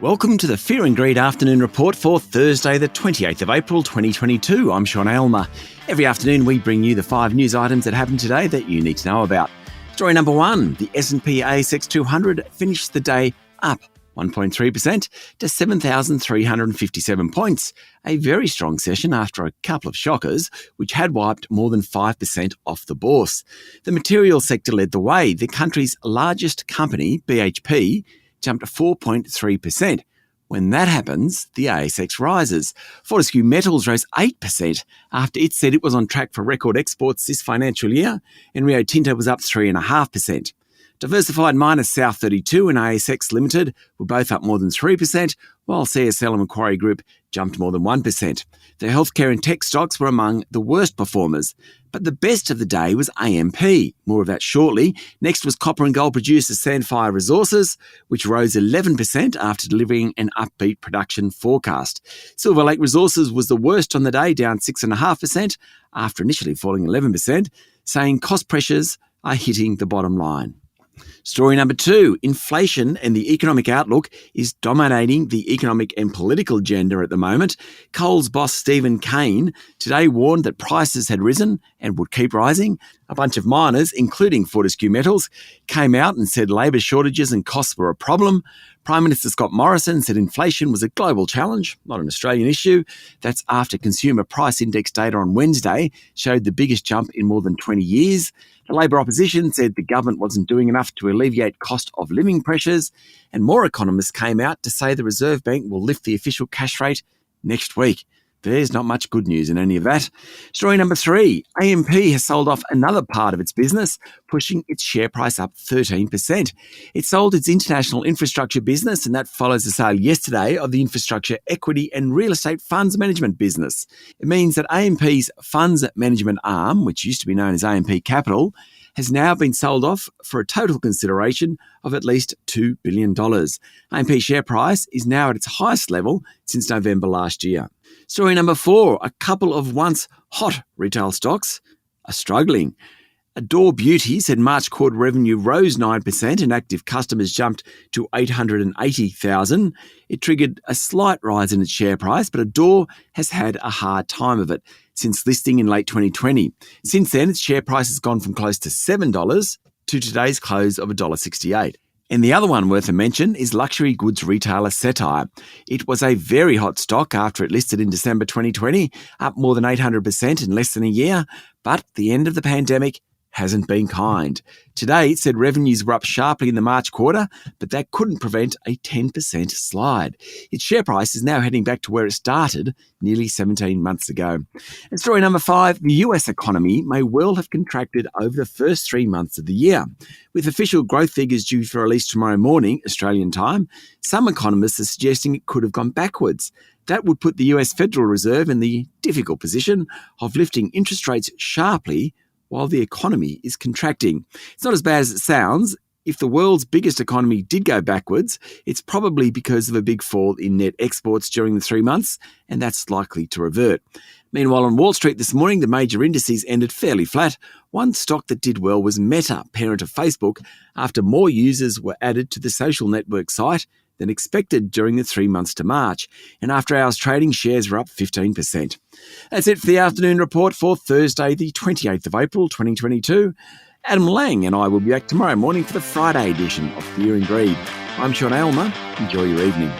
Welcome to the Fear and Greed Afternoon Report for Thursday, the 28th of April 2022. I'm Sean Aylmer. Every afternoon we bring you the 5 news items that happened today that you need to know about. Story number 1, the S&P ASX 200 finished the day up 1.3% to 7,357 points. A very strong session after a couple of shockers, which had wiped more than 5% off the bourse. The materials sector led the way. The country's largest company, BHP, jumped 4.3%. When that happens, the ASX rises. Fortescue Metals rose 8% after it said it was on track for record exports this financial year, and Rio Tinto was up 3.5%. Diversified miners South32 and ASX Limited were both up more than 3%, while CSL and Macquarie Group jumped more than 1%. The healthcare and tech stocks were among the worst performers, but the best of the day was AMP. More of that shortly. Next was copper and gold producer Sandfire Resources, which rose 11% after delivering an upbeat production forecast. Silver Lake Resources was the worst on the day, down 6.5% after initially falling 11%, saying cost pressures are hitting the bottom line. Story number 2, inflation and the economic outlook is dominating the economic and political agenda at the moment. Coles boss Stephen Kane today warned that prices had risen and would keep rising. A bunch of miners, including Fortescue Metals, came out and said labour shortages and costs were a problem. Prime Minister Scott Morrison said inflation was a global challenge, not an Australian issue. That's after Consumer Price Index data on Wednesday showed the biggest jump in more than 20 years. The Labor opposition said the government wasn't doing enough to alleviate cost of living pressures, and more economists came out to say the Reserve Bank will lift the official cash rate next week. There's not much good news in any of that. Story number 3, AMP has sold off another part of its business, pushing its share price up 13%. It sold its international infrastructure business, and that follows the sale yesterday of the infrastructure equity and real estate funds management business. It means that AMP's funds management arm, which used to be known as AMP Capital, has now been sold off for a total consideration of at least $2 billion. AMP share price is now at its highest level since November last year. Story number 4, a couple of once hot retail stocks are struggling. Adore Beauty said March quarter revenue rose 9% and active customers jumped to 880,000. It triggered a slight rise in its share price, but Adore has had a hard time of it since listing in late 2020. Since then, its share price has gone from close to $7 to today's close of $1.68. And the other one worth a mention is luxury goods retailer Cettire. It was a very hot stock after it listed in December 2020, up more than 800% in less than a year, but the end of the pandemic hasn't been kind. Today, it said revenues were up sharply in the March quarter, but that couldn't prevent a 10% slide. Its share price is now heading back to where it started nearly 17 months ago. And story number 5, the US economy may well have contracted over the first 3 months of the year. With official growth figures due for release tomorrow morning, Australian time, some economists are suggesting it could have gone backwards. That would put the US Federal Reserve in the difficult position of lifting interest rates sharply while the economy is contracting. It's not as bad as it sounds. If the world's biggest economy did go backwards, it's probably because of a big fall in net exports during the 3 months, and that's likely to revert. Meanwhile, on Wall Street this morning, the major indices ended fairly flat. One stock that did well was Meta, parent of Facebook, after more users were added to the social network site than expected during the 3 months to March. And after hours trading, shares were up 15%. That's it for the afternoon report for Thursday, the 28th of April, 2022. Adam Lang and I will be back tomorrow morning for the Friday edition of Fear and Greed. I'm Sean Aylmer. Enjoy your evening.